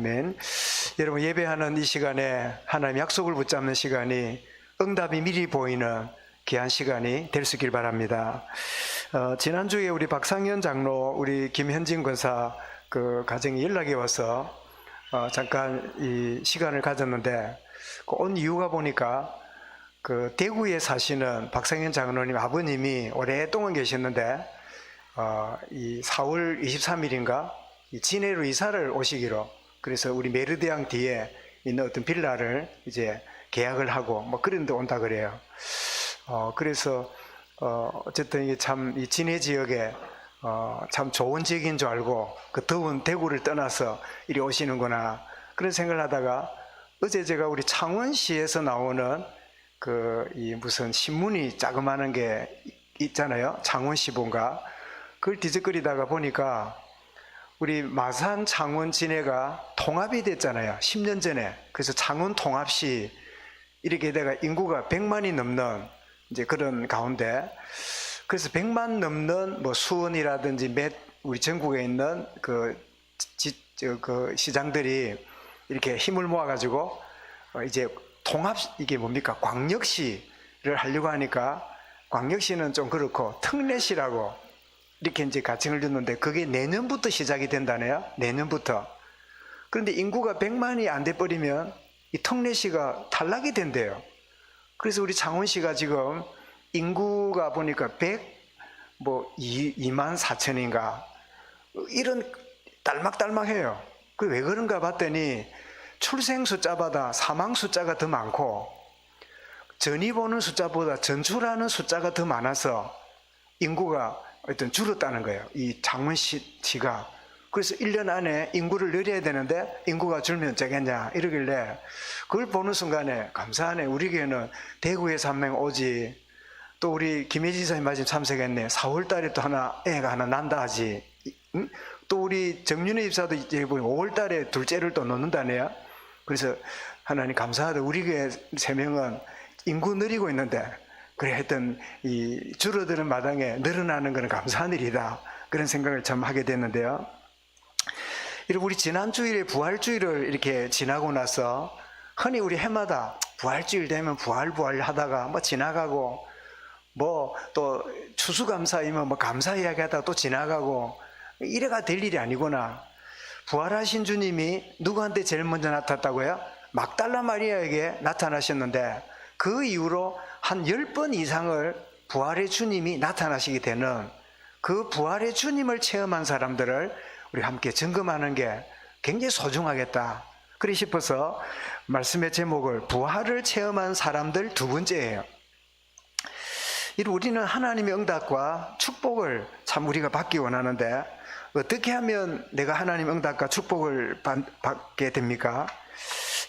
아멘. 여러분, 예배하는 이 시간에 하나님 약속을 붙잡는 시간이 응답이 미리 보이는 귀한 시간이 될 수 있길 바랍니다. 지난주에 우리 박상현 장로, 우리 김현진 권사 그 가정에 연락이 와서 잠깐 이 시간을 가졌는데, 온 이유가 보니까 그 대구에 사시는 박상현 장로님 아버님이 오랫동안 계셨는데 이 4월 23일인가 이 진해로 이사를 오시기로, 그래서 우리 메르디앙 뒤에 있는 어떤 빌라를 이제 계약을 하고 뭐 그런 데 온다 그래요. 그래서 어쨌든 이게 참 이 진해 지역에 참 좋은 지역인 줄 알고 그 더운 대구를 떠나서 이리 오시는구나 그런 생각을 하다가, 어제 제가 우리 창원시에서 나오는 그 이 무슨 신문이 자그마한 게 있잖아요. 창원시본가. 그걸 뒤적거리다가 보니까 우리 마산, 창원, 진해가 통합이 됐잖아요. 10년 전에. 그래서 창원 통합시 이렇게 내가 인구가 100만이 넘는 이제 그런 가운데, 그래서 100만 넘는 뭐 수원이라든지 우리 전국에 있는 그 시장들이 이렇게 힘을 모아가지고 이제 통합, 이게 뭡니까? 광역시를 하려고 하니까, 광역시는 좀 그렇고 특례시라고 이렇게 이제 가칭을 줬는데, 그게 내년부터 시작이 된다네요. 내년부터. 그런데 인구가 100만이 안 돼버리면 이 특례시가 탈락이 된대요. 그래서 우리 창원시가 지금 인구가 보니까 2만 4천인가 이런 딸막딸막해요. 그 왜 그런가 봤더니 출생 숫자보다 사망 숫자가 더 많고 전이 보는 숫자보다 전출하는 숫자가 더 많아서 인구가 어떤 줄었다는 거예요. 이 창원시가. 그래서 1년 안에 인구를 늘려야 되는데 인구가 줄면 어쩌겠냐 이러길래, 그걸 보는 순간에 감사하네. 우리 교회는 대구에서 한 명 오지, 또 우리 김혜진 사님 마침 참석했네. 4월 달에 또 애가 하나 난다 하지. 응? 또 우리 정윤혜 입사도 이제 5월 달에 둘째를 또 놓는다네요. 그래서 하나님 감사하다. 우리 교회 3명은 인구 늘리고 있는데, 그래 하여튼 이 줄어드는 마당에 늘어나는 것은 감사한 일이다, 그런 생각을 참 하게 됐는데요. 여러분, 우리 지난주일에 부활주일을 이렇게 지나고 나서 흔히 우리 해마다 부활주일 되면 부활 하다가 뭐 지나가고, 뭐 또 추수감사이면 뭐 감사 이야기 하다가 또 지나가고, 이래가 될 일이 아니구나. 부활하신 주님이 누구한테 제일 먼저 나타났다고요? 막달라 마리아에게 나타나셨는데, 그 이후로 한 10번 이상을 부활의 주님이 나타나시게 되는, 그 부활의 주님을 체험한 사람들을 우리 함께 점검하는 게 굉장히 소중하겠다, 그래 싶어서 말씀의 제목을 부활을 체험한 사람들 두 번째예요. 우리는 하나님의 응답과 축복을 참 우리가 받기 원하는데, 어떻게 하면 내가 하나님의 응답과 축복을 받게 됩니까?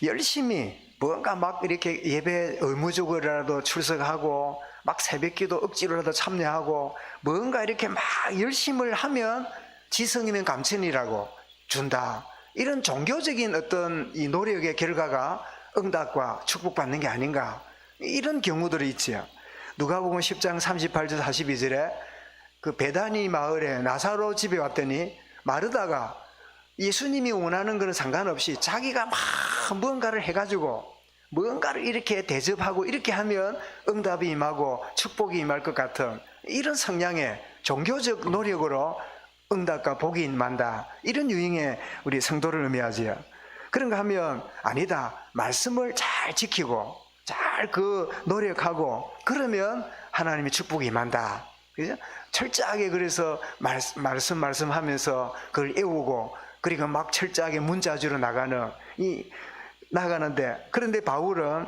열심히 뭔가 막 이렇게 예배 의무적으로라도 출석하고, 막 새벽기도 억지로라도 참여하고, 뭔가 이렇게 막 열심을 하면 지성이면 감천이라고 준다, 이런 종교적인 어떤 이 노력의 결과가 응답과 축복받는 게 아닌가, 이런 경우들이 있지요. 누가복음 10장 38절 42절에 그 베다니 마을에 나사로 집에 왔더니 마르다가 예수님이 원하는 것은 상관없이 자기가 막 뭔가를 해가지고 뭔가를 이렇게 대접하고 이렇게 하면 응답이 임하고 축복이 임할 것 같은 이런 성향의 종교적 노력으로 응답과 복이 임한다, 이런 유형의 우리 성도를 의미하지요. 그런가 하면 아니다, 말씀을 잘 지키고 잘 그 노력하고 그러면 하나님의 축복이 임한다, 그죠? 철저하게 그래서 말씀하면서 그걸 애우고, 그리고 막 철저하게 문자주로 나가는데, 그런데 바울은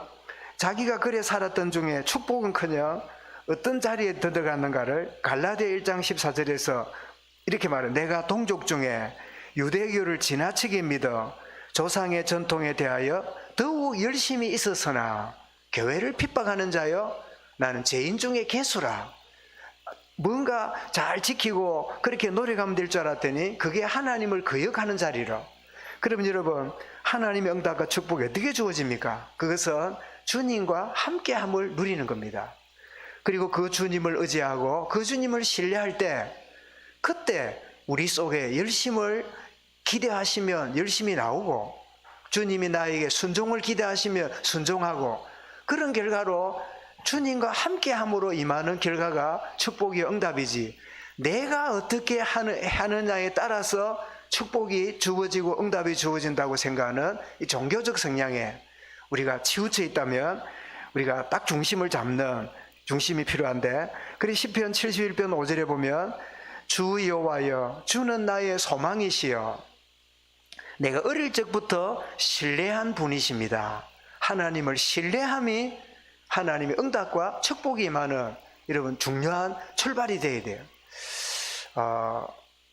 자기가 그래 살았던 중에 축복은커녕 어떤 자리에 들어갔는가를 갈라디아 1장 14절에서 이렇게 말해요. 내가 동족 중에 유대교를 지나치게 믿어 조상의 전통에 대하여 더욱 열심히 있었으나 교회를 핍박하는 자여 나는 죄인 중에 괴수라. 뭔가 잘 지키고 그렇게 노력하면 될 줄 알았더니 그게 하나님을 거역하는 자리로. 그러면 여러분, 하나님의 응답과 축복이 어떻게 주어집니까? 그것은 주님과 함께함을 누리는 겁니다. 그리고 그 주님을 의지하고 그 주님을 신뢰할 때, 그때 우리 속에 열심을 기대하시면 열심히 나오고, 주님이 나에게 순종을 기대하시면 순종하고, 그런 결과로 주님과 함께함으로 임하는 결과가 축복의 응답이지, 내가 어떻게 하느냐에 따라서 축복이 주어지고 응답이 주어진다고 생각하는 이 종교적 성향에 우리가 치우쳐 있다면 우리가 딱 중심을 잡는 중심이 필요한데, 그래서 시편 71편 5절에 보면 주 여호와여 주는 나의 소망이시여 내가 어릴 적부터 신뢰한 분이십니다. 하나님을 신뢰함이 하나님의 응답과 축복이 임하는, 여러분, 중요한 출발이 되어야 돼요.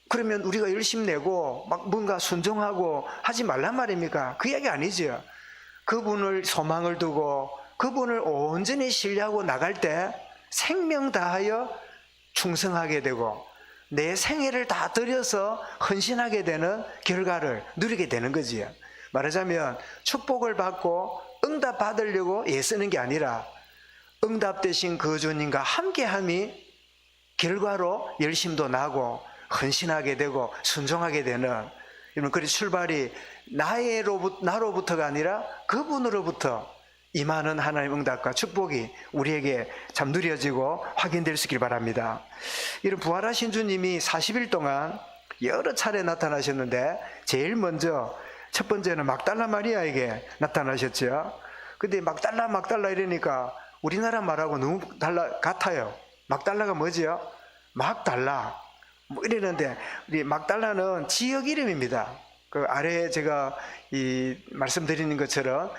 그러면 우리가 열심히 내고 막 뭔가 순종하고 하지 말란 말입니까? 그 이야기 아니죠. 그분을 소망을 두고 그분을 온전히 신뢰하고 나갈 때 생명 다하여 충성하게 되고 내 생애를 다 들여서 헌신하게 되는 결과를 누리게 되는 거지요. 말하자면 축복을 받고 응답 받으려고 애쓰는 게 아니라 응답 되신 그 주님과 함께함이 결과로 열심도 나고 헌신하게 되고 순종하게 되는, 여러분, 그 출발이 나로부터가 아니라 그분으로부터 임하는 하나님의 응답과 축복이 우리에게 참 누려지고 확인될 수 있길 바랍니다. 이런 부활하신 주님이 40일 동안 여러 차례 나타나셨는데 제일 먼저 첫 번째는 막달라 마리아에게 나타나셨죠. 근데 막달라 이러니까 우리나라 말하고 너무 같아요. 막달라가 뭐지요? 막달라 뭐 이러는데, 우리 막달라는 지역 이름입니다. 그 아래에 제가 말씀드리는 것처럼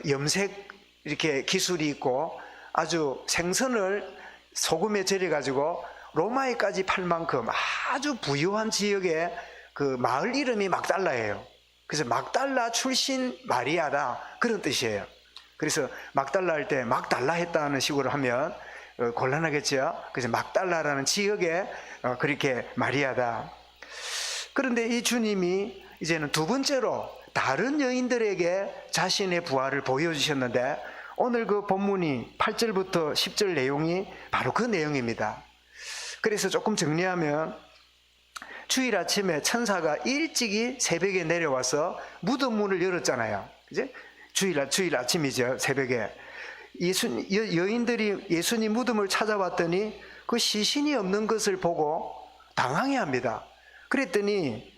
염색 이렇게 기술이 있고 아주 생선을 소금에 절여 가지고 로마에까지 팔 만큼 아주 부유한 지역의 그 마을 이름이 막달라예요. 그래서 막달라 출신 마리아라, 그런 뜻이에요. 그래서 막달라 할 때 막달라 했다는 식으로 하면 곤란하겠죠. 그래서 막달라라는 지역에 그렇게 마리아다. 그런데 이 주님이 이제는 두 번째로 다른 여인들에게 자신의 부활을 보여주셨는데, 오늘 그 본문이 8절부터 10절 내용이 바로 그 내용입니다. 그래서 조금 정리하면, 주일 아침에 천사가 일찍이 새벽에 내려와서 무덤 문을 열었잖아요. 이제 주일 아침이죠. 새벽에 여인들이 예수님 무덤을 찾아왔더니 그 시신이 없는 것을 보고 당황해합니다. 그랬더니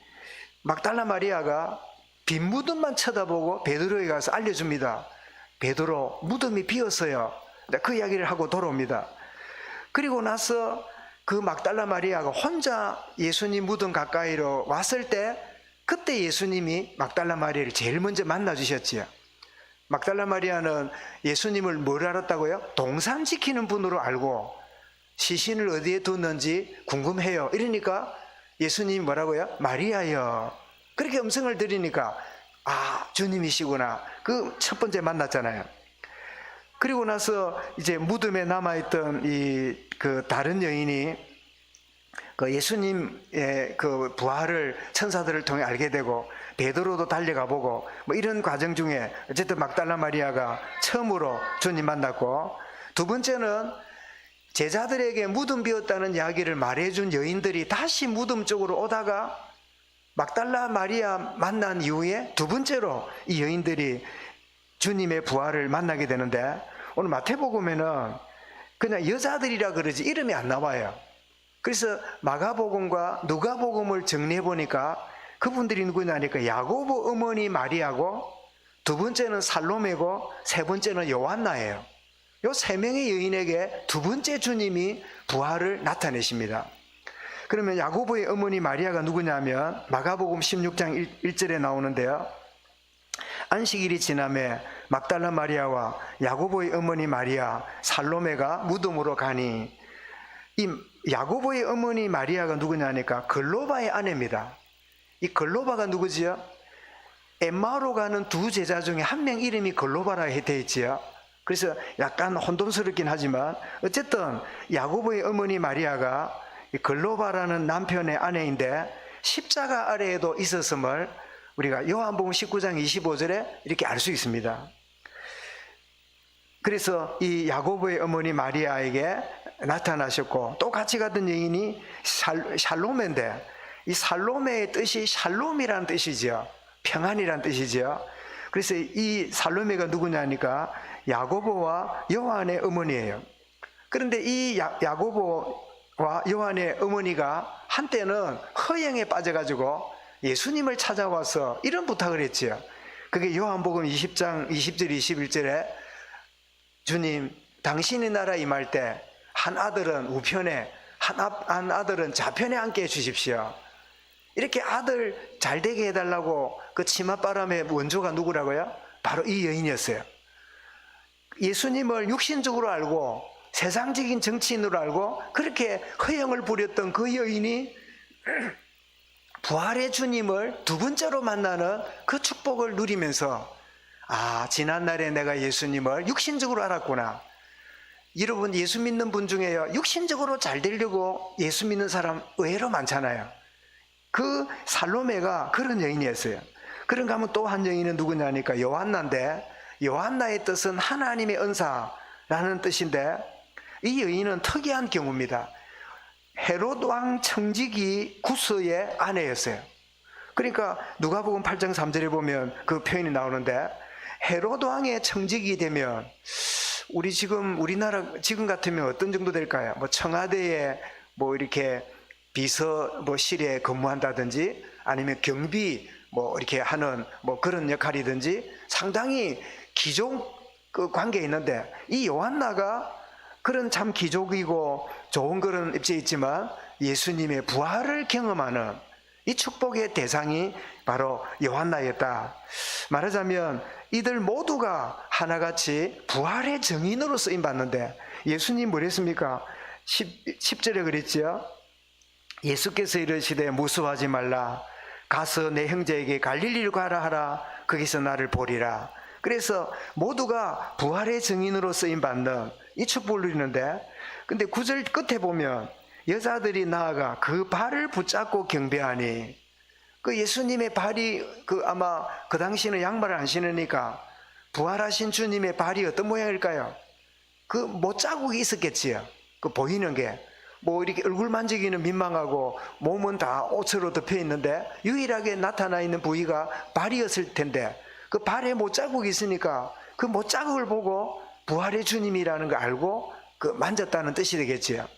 막달라 마리아가 빈 무덤만 쳐다보고 베드로에게 가서 알려줍니다. 베드로, 무덤이 비었어요. 그 이야기를 하고 돌아옵니다. 그리고 나서 그 막달라 마리아가 혼자 예수님 무덤 가까이로 왔을 때, 그때 예수님이 막달라 마리아를 제일 먼저 만나 주셨지요. 막달라 마리아는 예수님을 뭘 알았다고요? 동산 지키는 분으로 알고 시신을 어디에 뒀는지 궁금해요. 이러니까 예수님이 뭐라고요? 마리아여. 그렇게 음성을 들으니까 주님이시구나. 그 첫 번째 만났잖아요. 그리고 나서 이제 무덤에 남아있던 그 다른 여인이 그 예수님의 그 부활을 천사들을 통해 알게 되고, 베드로도 달려가 보고, 뭐 이런 과정 중에 어쨌든 막달라 마리아가 처음으로 주님 만났고, 두 번째는 제자들에게 무덤 비었다는 이야기를 말해준 여인들이 다시 무덤 쪽으로 오다가 막달라 마리아 만난 이후에 두 번째로 이 여인들이 주님의 부활을 만나게 되는데, 오늘 마태복음에는 그냥 여자들이라 그러지 이름이 안 나와요. 그래서 마가복음과 누가복음을 정리해 보니까 그분들이 누구냐니까 야고보 어머니 마리아고, 두 번째는 살로메고, 세 번째는 요한나예요. 요 세 명의 여인에게 두 번째 주님이 부활을 나타내십니다. 그러면 야고보의 어머니 마리아가 누구냐면 마가복음 16장 1절에 나오는데요. 안식일이 지남에 막달라 마리아와 야고보의 어머니 마리아, 살로메가 무덤으로 가니, 이 야고보의 어머니 마리아가 누구냐니까 글로바의 아내입니다. 이 글로바가 누구지요? 엠마오로 가는 두 제자 중에 한 명 이름이 글로바라 되어 있지요. 그래서 약간 혼돈스럽긴 하지만 어쨌든 야고보의 어머니 마리아가 글로바라는 남편의 아내인데 십자가 아래에도 있었음을 우리가 요한복음 19장 25절에 이렇게 알 수 있습니다. 그래서 이 야고보의 어머니 마리아에게 나타나셨고, 또 같이 가던 여인이 샬로메인데, 이 살로메의 뜻이 샬롬이라는 뜻이죠. 평안이라는 뜻이죠. 그래서 이 살로메가 누구냐니까 야고보와 요한의 어머니예요. 그런데 이 야고보와 요한의 어머니가 한때는 허영에 빠져가지고 예수님을 찾아와서 이런 부탁을 했지요. 그게 요한복음 20장 20절 21절에 주님, 당신의 나라 임할 때 한 아들은 우편에 한 아들은 좌편에 앉게 해주십시오. 이렇게 아들 잘 되게 해달라고 그 치맛바람의 원조가 누구라고요? 바로 이 여인이었어요. 예수님을 육신적으로 알고 세상적인 정치인으로 알고 그렇게 허영을 부렸던 그 여인이 부활의 주님을 두 번째로 만나는 그 축복을 누리면서 지난날에 내가 예수님을 육신적으로 알았구나. 여러분, 예수 믿는 분 중에요, 육신적으로 잘 되려고 예수 믿는 사람 의외로 많잖아요. 그 살로메가 그런 여인이었어요. 그런가 하면 또 한 여인은 누구냐니까 요한나인데, 요한나의 뜻은 하나님의 은사라는 뜻인데, 이 여인은 특이한 경우입니다. 헤롯 왕 청지기 구서의 아내였어요. 그러니까 누가복음 8장 3절에 보면 그 표현이 나오는데, 헤롯 왕의 청지기 되면 우리나라 지금 같으면 어떤 정도 될까요? 청와대에 이렇게 비서실에 근무한다든지 아니면 경비 이렇게 하는 그런 역할이든지 상당히 귀족 그 관계에 있는데, 이 요한나가 그런 참 귀족이고 좋은 그런 입지에 있지만 예수님의 부활을 경험하는 이 축복의 대상이 바로 요한나였다. 말하자면 이들 모두가 하나같이 부활의 증인으로 쓰임받는데, 예수님 뭐랬습니까? 10절에 그랬죠. 예수께서 이르시되 무수하지 말라. 가서 내 형제에게 갈릴리로 가라 하라. 거기서 나를 보리라. 그래서 모두가 부활의 증인으로 쓰임받는 이 축복을 누리는데, 근데 9절 끝에 보면 여자들이 나아가 그 발을 붙잡고 경배하니, 그 예수님의 발이 아마 그 당시에는 양말을 안 신으니까 부활하신 주님의 발이 어떤 모양일까요? 못자국이 있었겠지요. 보이는 게 이렇게 얼굴 만지기는 민망하고 몸은 다 옷으로 덮여 있는데 유일하게 나타나 있는 부위가 발이었을 텐데, 그 발에 못자국이 있으니까 그 못자국을 보고 부활의 주님이라는 걸 알고 만졌다는 뜻이 되겠지요.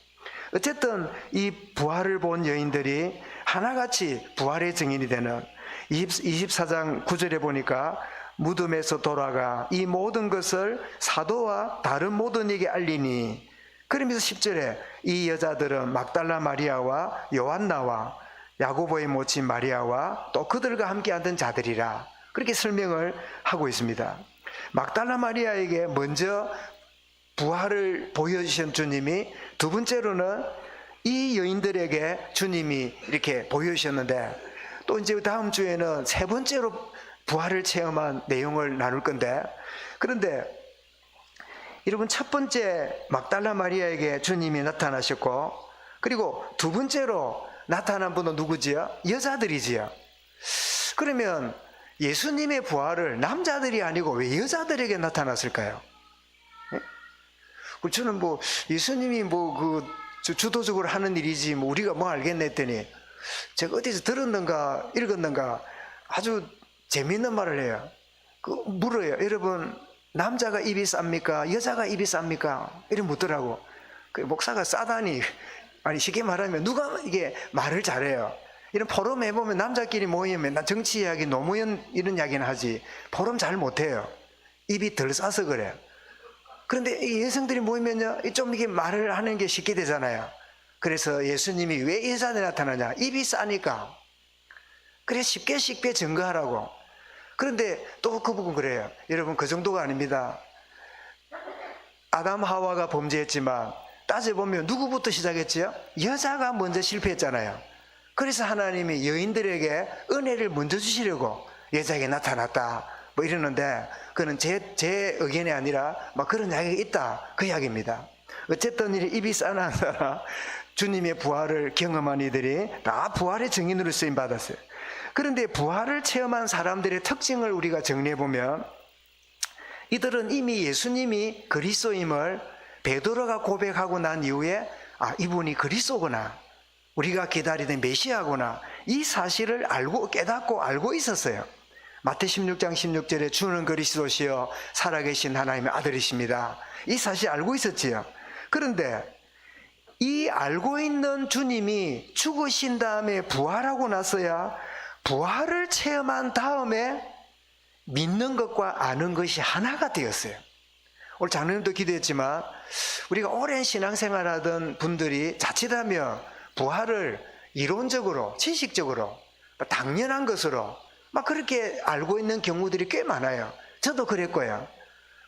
어쨌든 이 부활을 본 여인들이 하나같이 부활의 증인이 되는 24장 9절에 보니까 무덤에서 돌아가 이 모든 것을 사도와 다른 모든 이에게 알리니, 그러면서 10절에 이 여자들은 막달라 마리아와 요한나와 야고보의 모친 마리아와 또 그들과 함께 하던 자들이라, 그렇게 설명을 하고 있습니다. 막달라 마리아에게 먼저 부활을 보여주신 주님이, 두 번째로는 이 여인들에게 주님이 이렇게 보여주셨는데, 또 이제 다음 주에는 세 번째로 부활을 체험한 내용을 나눌 건데, 그런데 여러분, 첫 번째 막달라 마리아에게 주님이 나타나셨고, 그리고 두 번째로 나타난 분은 누구지요? 여자들이지요. 그러면 예수님의 부활을 남자들이 아니고 왜 여자들에게 나타났을까요? 저는 예수님이 주도적으로 하는 일이지 우리가 알겠네 했더니, 제가 어디서 들었는가 읽었는가 아주 재미있는 말을 해요. 물어요. 여러분, 남자가 입이 쌉니까? 여자가 입이 쌉니까? 이렇게 묻더라고. 목사가 싸다니, 쉽게 말하면 누가 이게 말을 잘해요. 이런 포럼 해보면 남자끼리 모이면 나 정치 이야기, 노무현 이런 이야기는 하지 포럼 잘 못해요. 입이 덜 싸서 그래요. 그런데 이 여성들이 모이면요, 좀 이게 말을 하는 게 쉽게 되잖아요. 그래서 예수님이 왜 여자들이 나타나냐? 입이 싸니까. 그래 쉽게 증거하라고. 그런데 또 그 부분 그래요. 여러분, 그 정도가 아닙니다. 아담 하와가 범죄했지만 따져보면 누구부터 시작했지요? 여자가 먼저 실패했잖아요. 그래서 하나님이 여인들에게 은혜를 먼저 주시려고 여자에게 나타났다 이러는데, 그는 제 의견이 아니라 그런 이야기가 있다, 그 이야기입니다. 어쨌든 입이 싸나 싸나 주님의 부활을 경험한 이들이 다 부활의 증인으로 쓰임받았어요. 그런데 부활을 체험한 사람들의 특징을 우리가 정리해보면, 이들은 이미 예수님이 그리스도임을 베드로가 고백하고 난 이후에 이분이 그리스도구나, 우리가 기다리던 메시아구나, 이 사실을 깨닫고 알고 있었어요. 마태 16장 16절에 주는 그리스도시여 살아계신 하나님의 아들이십니다. 이 사실 알고 있었지요. 그런데 이 알고 있는 주님이 죽으신 다음에 부활하고 나서야 부활을 체험한 다음에 믿는 것과 아는 것이 하나가 되었어요. 오늘 장로님도 기도했지만 우리가 오랜 신앙생활하던 분들이 자칫하면 부활을 이론적으로 지식적으로 당연한 것으로 막 그렇게 알고 있는 경우들이 꽤 많아요. 저도 그랬고요.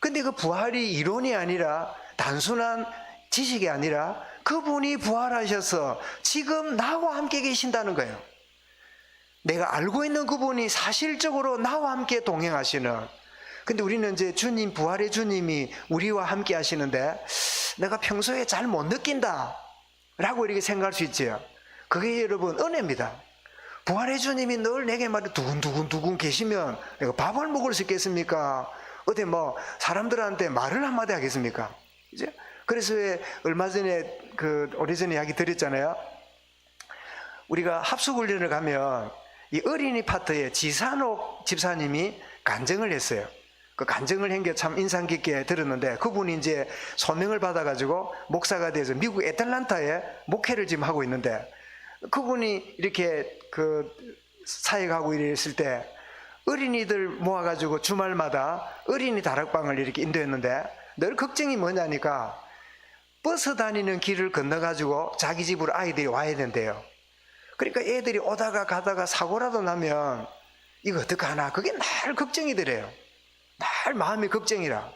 근데 그 부활이 이론이 아니라 단순한 지식이 아니라 그분이 부활하셔서 지금 나와 함께 계신다는 거예요. 내가 알고 있는 그분이 사실적으로 나와 함께 동행하시는. 근데 우리는 이제 주님, 부활의 주님이 우리와 함께 하시는데 내가 평소에 잘 못 느낀다 라고 이렇게 생각할 수 있죠. 그게 여러분 은혜입니다. 부활의 주님이 늘 내게 말이 두근두근 계시면 내가 밥을 먹을 수 있겠습니까? 어디 뭐 사람들한테 말을 한마디 하겠습니까? 이제 그래서 왜 얼마 전에 오래전에 이야기 드렸잖아요. 우리가 합숙훈련을 가면 이 어린이 파트에 지산옥 집사님이 간증을 했어요. 그 간증을 한 게 참 인상 깊게 들었는데 그분이 이제 소명을 받아가지고 목사가 돼서 미국 애틀란타에 목회를 지금 하고 있는데 그분이 이렇게 사역하고 이랬을 때 어린이들 모아가지고 주말마다 어린이 다락방을 이렇게 인도했는데 늘 걱정이 뭐냐니까 버스 다니는 길을 건너가지고 자기 집으로 아이들이 와야 된대요. 그러니까 애들이 오다가 가다가 사고라도 나면 이거 어떡하나 그게 늘 걱정이 되래요. 늘 마음이 걱정이라.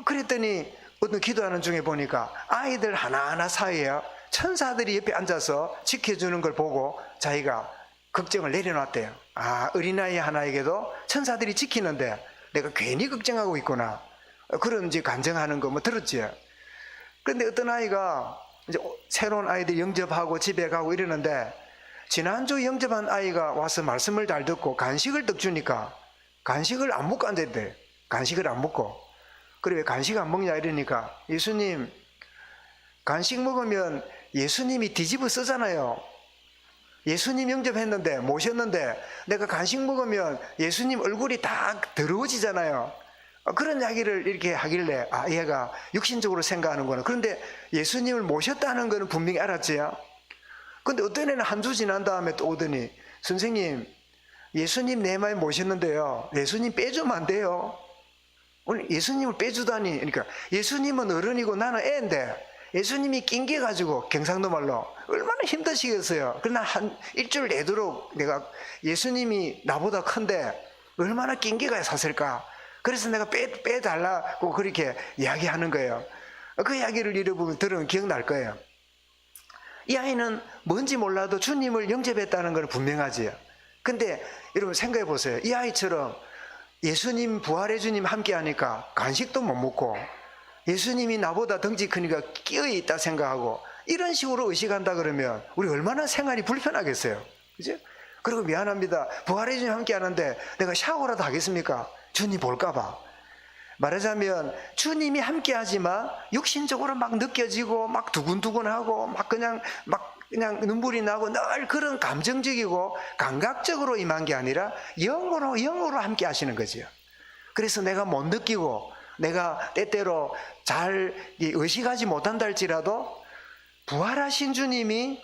그랬더니 어떤 기도하는 중에 보니까 아이들 하나하나 사이에 천사들이 옆에 앉아서 지켜주는 걸 보고 자기가 걱정을 내려놨대요. 아, 어린아이 하나에게도 천사들이 지키는데 내가 괜히 걱정하고 있구나. 그런 이제 간증하는 거 뭐 들었지요. 그런데 어떤 아이가 이제 새로운 아이들 영접하고 집에 가고 이러는데 지난주 영접한 아이가 와서 말씀을 잘 듣고 간식을 떡 주니까 간식을 안 먹고 앉았대. 간식을 안 먹고. 그래 왜 간식 안 먹냐 이러니까 예수님 간식 먹으면 예수님이 뒤집어 쓰잖아요. 예수님 영접했는데 모셨는데 내가 간식 먹으면 예수님 얼굴이 다 더러워지잖아요. 그런 이야기를 이렇게 하길래 아 얘가 육신적으로 생각하는구나. 그런데 예수님을 모셨다는 거는 분명히 알았지요. 근데 어떤 애는 한 주 지난 다음에 또 오더니 선생님 예수님 내 마음에 모셨는데요 예수님 빼주면 안 돼요. 오늘 예수님을 빼주다니. 그러니까 예수님은 어른이고 나는 애인데 예수님이 낑겨가지고 경상도 말로 얼마나 힘드시겠어요. 그러나 한 일주일 내도록 내가 예수님이 나보다 큰데 얼마나 낑겨가 샀을까. 그래서 내가 빼달라고 그렇게 이야기하는 거예요. 그 이야기를 여러분 들으면 기억날 거예요. 이 아이는 뭔지 몰라도 주님을 영접했다는 건 분명하지요. 근데 여러분 생각해 보세요. 이 아이처럼 예수님 부활의 주님 함께 하니까 간식도 못 먹고 예수님이 나보다 덩치 크니까 끼어있다 생각하고 이런 식으로 의식한다 그러면 우리 얼마나 생활이 불편하겠어요. 그죠? 그리고 미안합니다. 부활의 주님 함께 하는데 내가 샤워라도 하겠습니까? 주님 볼까봐. 말하자면 주님이 함께 하지만 육신적으로 막 느껴지고 막 두근두근하고 막 그냥 눈물이 나고 늘 그런 감정적이고 감각적으로 임한 게 아니라 영으로 함께 하시는 거죠. 그래서 내가 못 느끼고 내가 때때로 잘 의식하지 못한다 할지라도 부활하신 주님이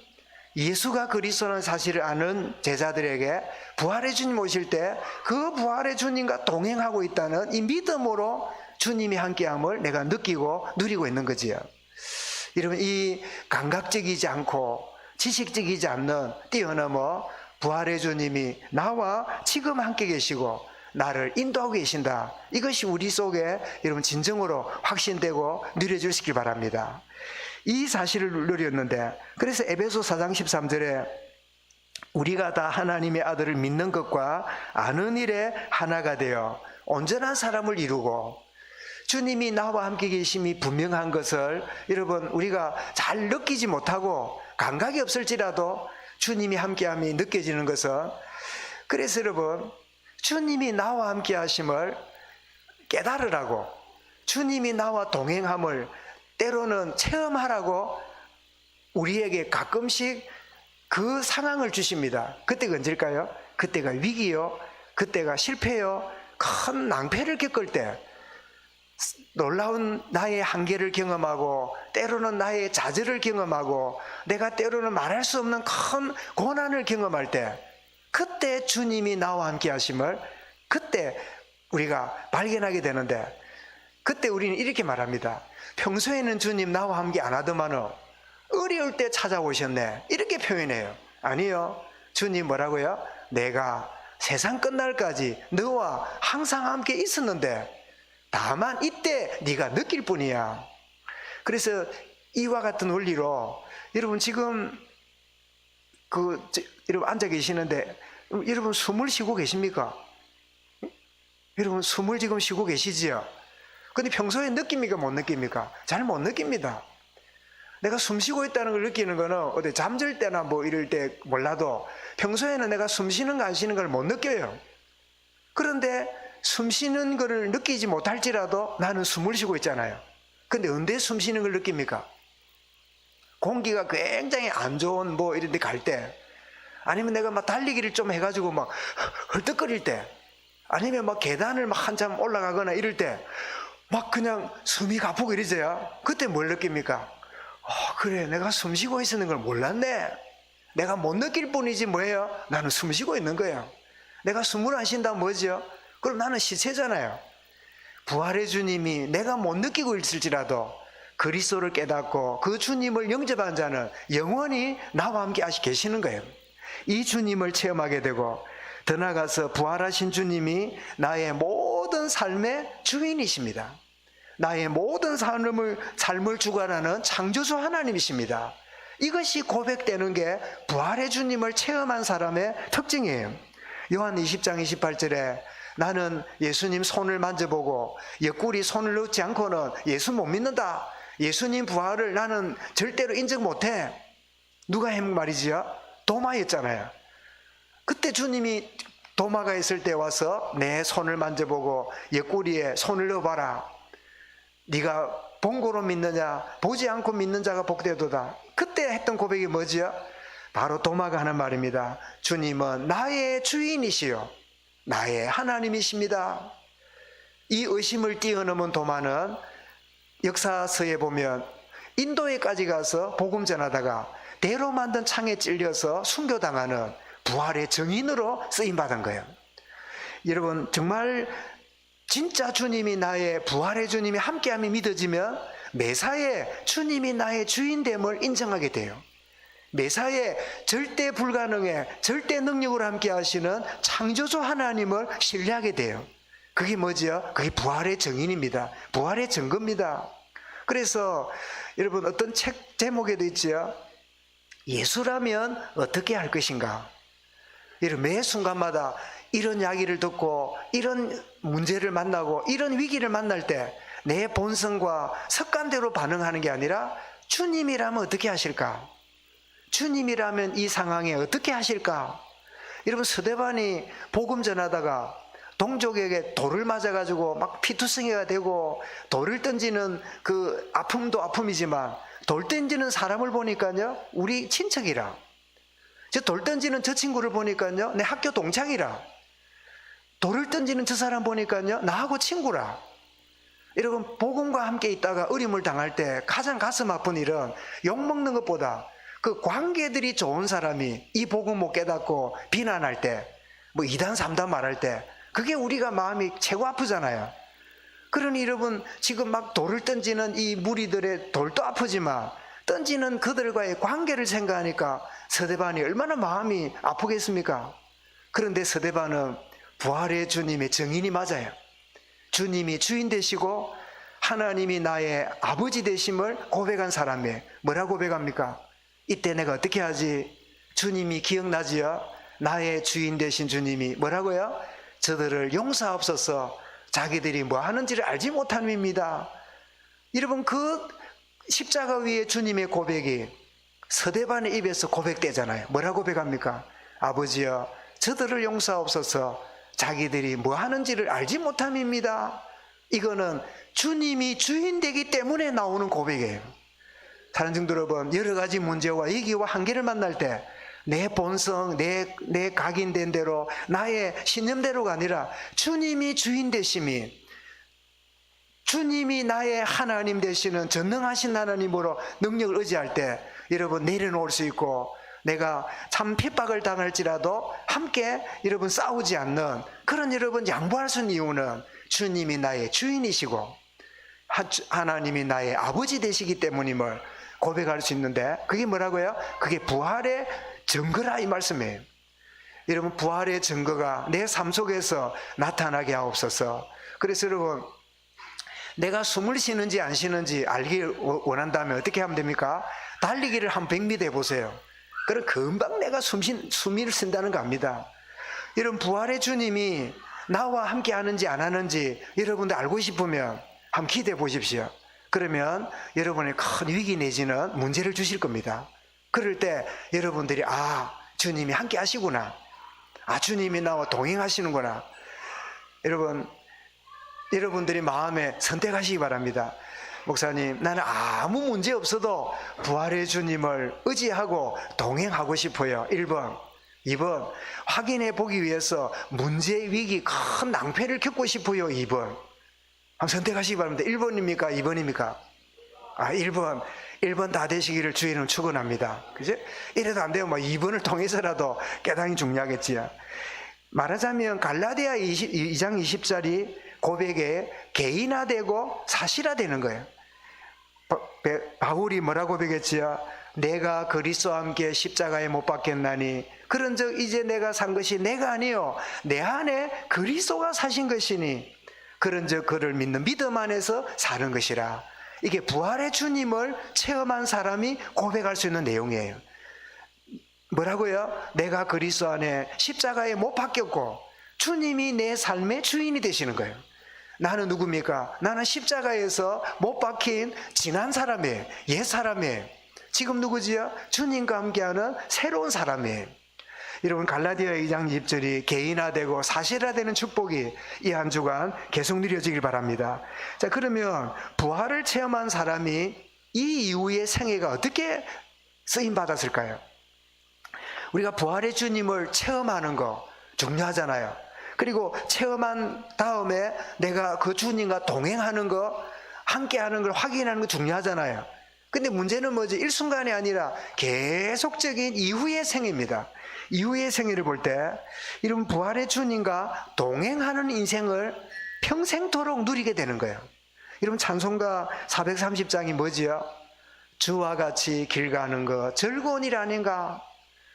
예수가 그리스도라는 사실을 아는 제자들에게 부활의 주님 오실 때 그 부활의 주님과 동행하고 있다는 이 믿음으로 주님이 함께함을 내가 느끼고 누리고 있는 거지요. 여러분 이 감각적이지 않고 지식적이지 않는 뛰어넘어 부활의 주님이 나와 지금 함께 계시고 나를 인도하고 계신다. 이것이 우리 속에 여러분 진정으로 확신되고 누려지시길 바랍니다. 이 사실을 누렸는데 그래서 에베소 4장 13절에 우리가 다 하나님의 아들을 믿는 것과 아는 일에 하나가 되어 온전한 사람을 이루고 주님이 나와 함께 계심이 분명한 것을 여러분 우리가 잘 느끼지 못하고 감각이 없을지라도 주님이 함께함이 느껴지는 것은 그래서 여러분 주님이 나와 함께 하심을 깨달으라고 주님이 나와 동행함을 때로는 체험하라고 우리에게 가끔씩 그 상황을 주십니다. 그때가 언제일까요? 그때가 위기요, 그때가 실패요, 큰 낭패를 겪을 때, 놀라운 나의 한계를 경험하고 때로는 나의 좌절을 경험하고 내가 때로는 말할 수 없는 큰 고난을 경험할 때, 그때 주님이 나와 함께 하심을 그때 우리가 발견하게 되는데, 그때 우리는 이렇게 말합니다. 평소에는 주님 나와 함께 안 하더만은 어려울 때 찾아오셨네, 이렇게 표현해요. 아니요, 주님 뭐라고요? 내가 세상 끝날까지 너와 항상 함께 있었는데 다만 이때 네가 느낄 뿐이야. 그래서 이와 같은 원리로 여러분 지금 여러분 앉아 계시는데 여러분 숨을 쉬고 계십니까? 여러분 숨을 지금 쉬고 계시지요? 근데 평소에 느낍니까? 못 느낍니까? 잘 못 느낍니다. 내가 숨 쉬고 있다는 걸 느끼는 거는 어디 잠들 때나 뭐 이럴 때 몰라도 평소에는 내가 숨 쉬는 거 안 쉬는 걸 못 느껴요. 그런데 숨 쉬는 거를 느끼지 못할지라도 나는 숨을 쉬고 있잖아요. 근데 언제 숨 쉬는 걸 느낍니까? 공기가 굉장히 안 좋은 뭐 이런 데 갈 때, 아니면 내가 막 달리기를 좀 해가지고 막 헐떡거릴 때, 아니면 막 계단을 막 한참 올라가거나 이럴 때 막 그냥 숨이 가쁘고 이러져요. 그때 뭘 느낍니까? 그래, 내가 숨 쉬고 있는 걸 몰랐네. 내가 못 느낄 뿐이지 뭐예요? 나는 숨 쉬고 있는 거예요. 내가 숨을 안 쉰다면 뭐죠? 그럼 나는 시체잖아요. 부활의 주님이 내가 못 느끼고 있을지라도 그리스도를 깨닫고 그 주님을 영접한 자는 영원히 나와 함께 계시는 거예요. 이 주님을 체험하게 되고, 더 나아가서 부활하신 주님이 나의 모든 삶의 주인이십니다. 나의 모든 삶을 주관하는 창조주 하나님이십니다. 이것이 고백되는 게 부활의 주님을 체험한 사람의 특징이에요. 요한 20장 28절에 나는 예수님 손을 만져보고 옆구리 손을 넣지 않고는 예수 못 믿는다. 예수님 부활을 나는 절대로 인정 못해. 누가 한 말이지요? 도마였잖아요. 그때 주님이 도마가 있을 때 와서 내 손을 만져보고 옆구리에 손을 넣어봐라. 네가 본고로 믿느냐 보지 않고 믿는 자가 복되도다. 그때 했던 고백이 뭐지요? 바로 도마가 하는 말입니다. 주님은 나의 주인이시요 나의 하나님이십니다. 이 의심을 뛰어넘은 도마는 역사서에 보면 인도에까지 가서 복음 전하다가 대로 만든 창에 찔려서 순교당하는 부활의 증인으로 쓰임받은 거예요. 여러분 정말 진짜 주님이 나의 부활의 주님이 함께함이 믿어지면 매사에 주님이 나의 주인됨을 인정하게 돼요. 매사에 절대 불가능에 절대 능력으로 함께 하시는 창조주 하나님을 신뢰하게 돼요. 그게 뭐지요? 그게 부활의 증인입니다. 부활의 증거입니다. 그래서 여러분 어떤 책 제목에도 있지요. 예수라면 어떻게 할 것인가? 이런 매 순간마다 이런 이야기를 듣고 이런 문제를 만나고 이런 위기를 만날 때 내 본성과 습관대로 반응하는 게 아니라 주님이라면 어떻게 하실까? 주님이라면 이 상황에 어떻게 하실까? 여러분 스데반이 복음 전하다가 동족에게 돌을 맞아가지고 막 피투성이가 되고 돌을 던지는 그 아픔도 아픔이지만 돌 던지는 사람을 보니까요 우리 친척이라, 저 돌 던지는 저 친구를 보니까요 내 학교 동창이라, 돌을 던지는 저 사람 보니까요 나하고 친구라. 여러분 복음과 함께 있다가 어림을 당할 때 가장 가슴 아픈 일은 욕먹는 것보다 그 관계들이 좋은 사람이 이 복음 못 깨닫고 비난할 때, 뭐 2단 3단 말할 때 그게 우리가 마음이 최고 아프잖아요. 그러니 여러분 지금 막 돌을 던지는 이 무리들의 돌도 아프지만 던지는 그들과의 관계를 생각하니까 스데반이 얼마나 마음이 아프겠습니까? 그런데 스데반은 부활의 주님의 증인이 맞아요. 주님이 주인 되시고 하나님이 나의 아버지 되심을 고백한 사람이 뭐라고 고백합니까? 이때 내가 어떻게 하지? 주님이 기억나지요? 나의 주인 되신 주님이 뭐라고요? 저들을 용서하옵소서, 자기들이 뭐 하는지를 알지 못함입니다. 여러분 그 십자가 위에 주님의 고백이 스데반의 입에서 고백되잖아요. 뭐라고 고백합니까? 아버지여 저들을 용서하옵소서, 자기들이 뭐 하는지를 알지 못함입니다. 이거는 주님이 주인 되기 때문에 나오는 고백이에요. 사랑하는 성도 여러분, 여러 가지 문제와 위기와 한계를 만날 때 내 본성, 내 각인된 대로, 나의 신념대로가 아니라 주님이 주인 되심이, 주님이 나의 하나님 되시는 전능하신 하나님으로 능력을 의지할 때 여러분 내려놓을 수 있고, 내가 참 핍박을 당할지라도 함께 여러분 싸우지 않는 그런 여러분 양보할 수 있는 이유는 주님이 나의 주인이시고 하나님이 나의 아버지 되시기 때문임을 고백할 수 있는데, 그게 뭐라고요? 그게 부활의 증거라 이 말씀이에요. 여러분, 부활의 증거가 내 삶 속에서 나타나게 하옵소서. 그래서 여러분, 내가 숨을 쉬는지 안 쉬는지 알기 원한다면 어떻게 하면 됩니까? 달리기를 한 100m 해보세요. 그럼 금방 내가 숨을 쉰다는 거 압니다. 여러분, 부활의 주님이 나와 함께 하는지 안 하는지 여러분들 알고 싶으면 한번 기대해 보십시오. 그러면 여러분의 큰 위기 내지는 문제를 주실 겁니다. 그럴 때 여러분들이 주님이 함께 하시구나, 주님이 나와 동행하시는구나. 여러분들이 마음에 선택하시기 바랍니다. 목사님, 나는 아무 문제 없어도 부활의 주님을 의지하고 동행하고 싶어요. 1번. 2번, 확인해 보기 위해서 문제, 위기, 큰 낭패를 겪고 싶어요. 2번. 한번 선택하시기 바랍니다. 1번입니까? 2번입니까? 1번 다 되시기를 주의는 축원합니다. 그죠? 이래도 안 되면 2번을 통해서라도 깨닫기 중요하겠지요. 말하자면 갈라디아 2장 20절이 고백에 개인화되고 사실화되는 거예요. 바울이 뭐라고 고백했지요? 내가 그리스도와 함께 십자가에 못 박혔나니 그런즉 이제 내가 산 것이 내가 아니요 내 안에 그리스도가 사신 것이니 그런즉 그를 믿는 믿음 안에서 사는 것이라. 이게 부활의 주님을 체험한 사람이 고백할 수 있는 내용이에요. 뭐라고요? 내가 그리스도 안에 십자가에 못 박혔고 주님이 내 삶의 주인이 되시는 거예요. 나는 누굽니까? 나는 십자가에서 못 박힌 지난 사람이에요. 옛 사람이에요. 지금 누구지요? 주님과 함께하는 새로운 사람이에요. 여러분, 갈라디아 2장 20절이 개인화되고 사실화되는 축복이 이 한 주간 계속 누려지길 바랍니다. 자, 그러면 부활을 체험한 사람이 이 이후의 생애가 어떻게 쓰임받았을까요? 우리가 부활의 주님을 체험하는 거 중요하잖아요. 그리고 체험한 다음에 내가 그 주님과 동행하는 거, 함께하는 걸 확인하는 거 중요하잖아요. 근데 문제는 뭐지? 일순간이 아니라 계속적인 이후의 생애입니다. 이후의 생애를 볼 때 이런 부활의 주님과 동행하는 인생을 평생토록 누리게 되는 거예요. 여러분, 찬송가 430장이 뭐지요? 주와 같이 길 가는 거 즐거운 일 아닌가?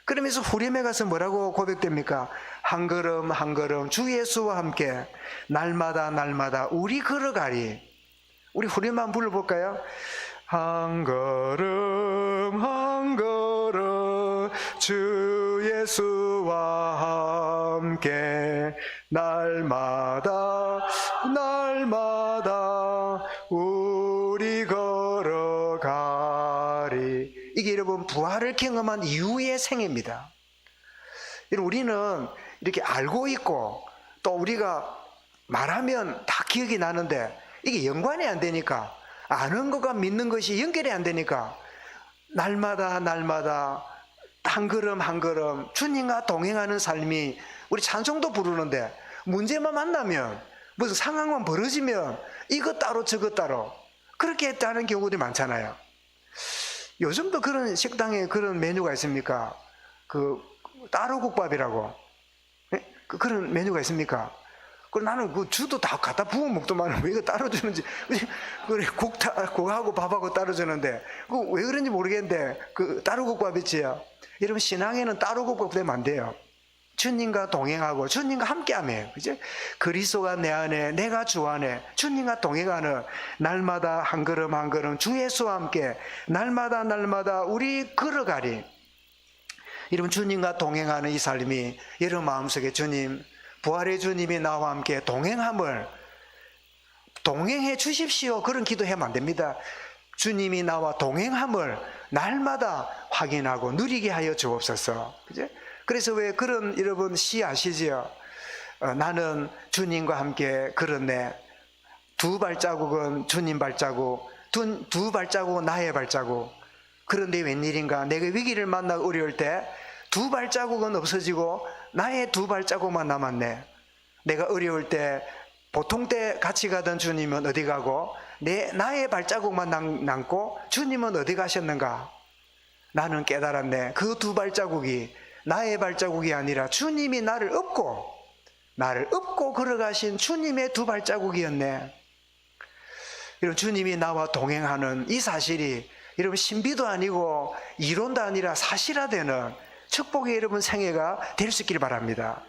그러면서 후렴에 가서 뭐라고 고백됩니까? 한 걸음 한 걸음 주 예수와 함께 날마다 날마다 우리 걸어가리. 우리 후렴 한번 불러볼까요? 한 걸음 한 걸음 주 예수와 함께 날마다 날마다 우리 걸어가리. 이게 여러분 부활을 경험한 이후의 생애입니다. 우리는 이렇게 알고 있고 또 우리가 말하면 다 기억이 나는데 이게 연관이 안 되니까, 아는 것과 믿는 것이 연결이 안 되니까 날마다 날마다 한 걸음 한 걸음 주님과 동행하는 삶이, 우리 찬송도 부르는데 문제만 만나면, 무슨 상황만 벌어지면 이것 따로 저것 따로 그렇게 했다는 경우들이 많잖아요. 요즘도 그런 식당에 그런 메뉴가 있습니까? 그 따로국밥이라고 그런 메뉴가 있습니까? 나는 그 주도 다 갖다 부어 먹더만 왜 이거 따로 주는지. 그래, 국하고 밥하고 따로 주는데 왜 그런지 모르겠는데 그 따로국밥이지요. 여러분, 신앙에는 따로국밥 되면 안 돼요. 주님과 동행하고 주님과 함께하며, 그죠? 그리스도가 내 안에, 내가 주 안에 주님과 동행하는 날마다 한 걸음 한 걸음 주 예수와 함께 날마다 날마다 우리 걸어가리. 여러분, 주님과 동행하는 이 삶이 여러분 마음속에 주님, 부활의 주님이 나와 함께 동행해 주십시오, 그런 기도하면 안 됩니다. 주님이 나와 동행함을 날마다 확인하고 누리게 하여 주옵소서. 그죠? 그래서 왜 그런 여러분 시 아시지요? 나는 주님과 함께 걸었네. 두 발자국은 주님 발자국, 두 발자국은 나의 발자국. 그런데 웬일인가 내가 위기를 만나고 어려울 때 두 발자국은 없어지고 나의 두 발자국만 남았네. 내가 어려울 때 보통 때 같이 가던 주님은 어디 가고 나의 발자국만 남고 주님은 어디 가셨는가? 나는 깨달았네. 그 두 발자국이 나의 발자국이 아니라 주님이 나를 업고 걸어가신 주님의 두 발자국이었네. 이런 주님이 나와 동행하는 이 사실이 여러분 신비도 아니고 이론도 아니라 사실화되는 축복의 여러분 생애가 될 수 있기를 바랍니다.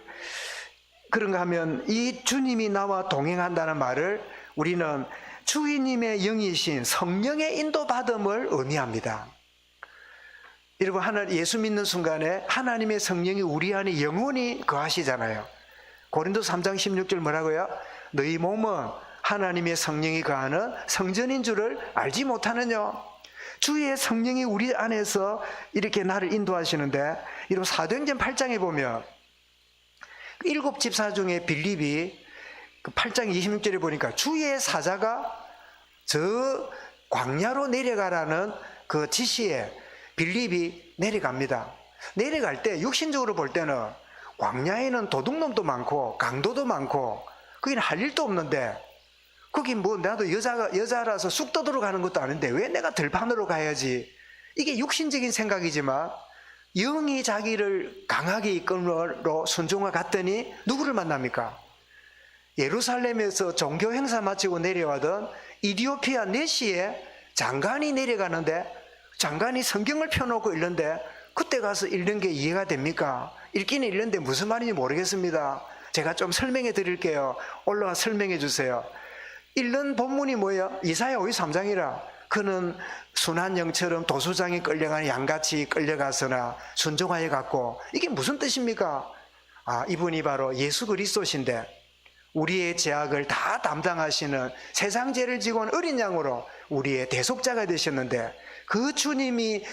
그런가 하면 이 주님이 나와 동행한다는 말을 우리는 주님의 영이신 성령의 인도받음을 의미합니다. 여러분 예수 믿는 순간에 하나님의 성령이 우리 안에 영원히 거하시잖아요. 고린도 3장 16절 뭐라고요? 너희 몸은 하나님의 성령이 거하는 성전인 줄을 알지 못하느냐? 주의 성령이 우리 안에서 이렇게 나를 인도하시는데, 이런 사도행전 8장에 보면 일곱 집사 중에 빌립이 그 8장 26절에 보니까 주의 사자가 저 광야로 내려가라는 그 지시에 빌립이 내려갑니다. 내려갈 때 육신적으로 볼 때는 광야에는 도둑놈도 많고 강도도 많고 거기는 할 일도 없는데, 거기 뭐 나도 여자라서 쑥 떠들어 가는 것도 아닌데 왜 내가 들판으로 가야지? 이게 육신적인 생각이지만 영이 자기를 강하게 이끌므로 순종하 갔더니 누구를 만납니까? 예루살렘에서 종교 행사 마치고 내려와던 이디오피아 내시에 장관이 내려가는데, 장관이 성경을 펴놓고 읽는데 그때 가서 읽는 게 이해가 됩니까? 읽기는 읽는데 무슨 말인지 모르겠습니다. 제가 좀 설명해 드릴게요. 올라와 설명해 주세요. 읽는 본문이 뭐예요? 이사야 53장이라. 그는 순한 영처럼 도수장에 끌려가는 양같이 끌려가서나 순종하여 갔고, 이게 무슨 뜻입니까? 이분이 바로 예수 그리스도신데 우리의 죄악을 다 담당하시는 세상 죄를 지고 온 어린 양으로 우리의 대속자가 되셨는데, 그 주님이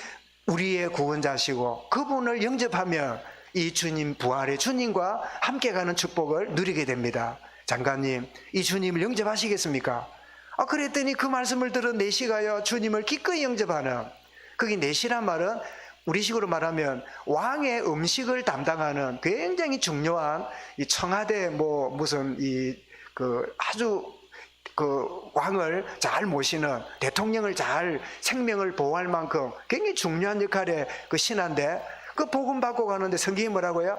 우리의 구원자시고 그분을 영접하면 이 주님, 부활의 주님과 함께 가는 축복을 누리게 됩니다. 장관님, 이 주님을 영접하시겠습니까? 그랬더니 그 말씀을 들은 내시가요, 주님을 기꺼이 영접하는, 거기 내시란 말은 우리식으로 말하면 왕의 음식을 담당하는 굉장히 중요한 이 청와대 아주 왕을 잘 모시는, 대통령을 잘 생명을 보호할 만큼 굉장히 중요한 역할의 그 신하인데, 그 복음 받고 가는데 성경이 뭐라고요?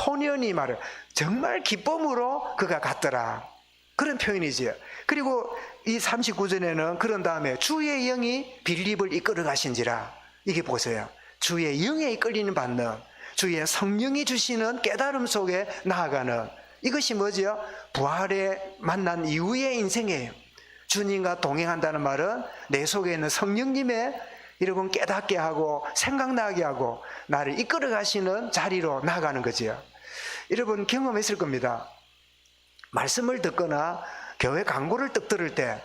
혼연히 말을 정말 기쁨으로 그가 갔더라, 그런 표현이지요. 그리고 이 39절에는 그런 다음에 주의 영이 빌립을 이끌어 가신지라. 이게 보세요. 주의 영에 이끌리는 받는, 주의 성령이 주시는 깨달음 속에 나아가는, 이것이 뭐지요? 부활에 만난 이후의 인생이에요. 주님과 동행한다는 말은 내 속에 있는 성령님의 여러분 깨닫게 하고 생각나게 하고 나를 이끌어 가시는 자리로 나아가는 거지요. 여러분 경험했을 겁니다. 말씀을 듣거나 교회 광고를 떡 들을 때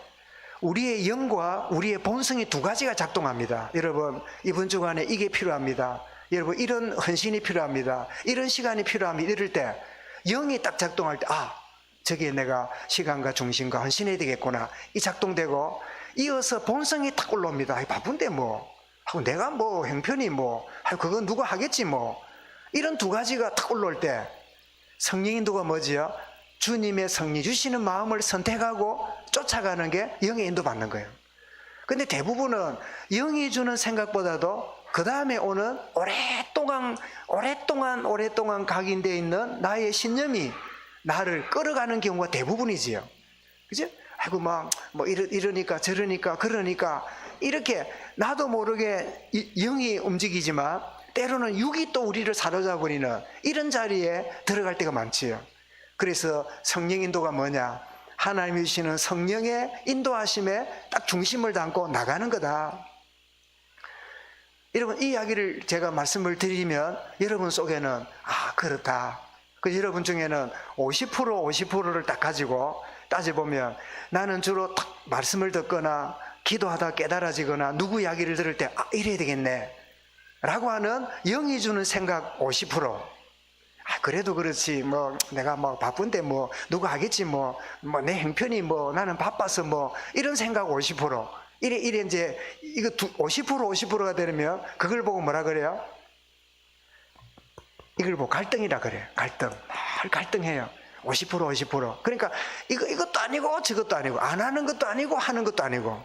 우리의 영과 우리의 본성이 두 가지가 작동합니다. 여러분 이번 주간에 이게 필요합니다. 여러분 이런 헌신이 필요합니다. 이런 시간이 필요합니다. 이럴 때 영이 딱 작동할 때 저기에 내가 시간과 중심과 헌신해야 되겠구나, 이 작동되고, 이어서 본성이 딱 올라옵니다. 바쁜데 하고 내가 형편이 그건 누가 하겠지 이런 두 가지가 딱 올라올 때 성령 인도가 뭐지요? 주님의 성령 주시는 마음을 선택하고 쫓아가는 게 영의 인도 받는 거예요. 근데 대부분은 영이 주는 생각보다도 그 다음에 오는 오랫동안 각인되어 있는 나의 신념이 나를 끌어가는 경우가 대부분이지요. 그죠? 이러니까 저러니까 그러니까 이렇게 나도 모르게 영이 움직이지만 때로는 육이 또 우리를 사로잡아버리는 이런 자리에 들어갈 때가 많지요. 그래서 성령 인도가 뭐냐? 하나님이 주시는 성령의 인도하심에 딱 중심을 담고 나가는 거다. 여러분 이 이야기를 제가 말씀을 드리면 여러분 속에는 그렇다. 여러분 중에는 50%를 딱 가지고 따져보면 나는 주로 딱 말씀을 듣거나 기도하다 깨달아지거나 누구 이야기를 들을 때 이래야 되겠네 라고 하는 영이 주는 생각 50%. 그래도 그렇지 내가 바쁜데 누가 하겠지 내 형편이 나는 바빠서 이런 생각 50%. 이래 이제 이거 50%가 되면 그걸 보고 뭐라 그래요? 이걸 보고 갈등이라 그래요. 갈등. 늘 갈등해요. 50% 50%. 그러니까 이것도 아니고 저것도 아니고 안 하는 것도 아니고 하는 것도 아니고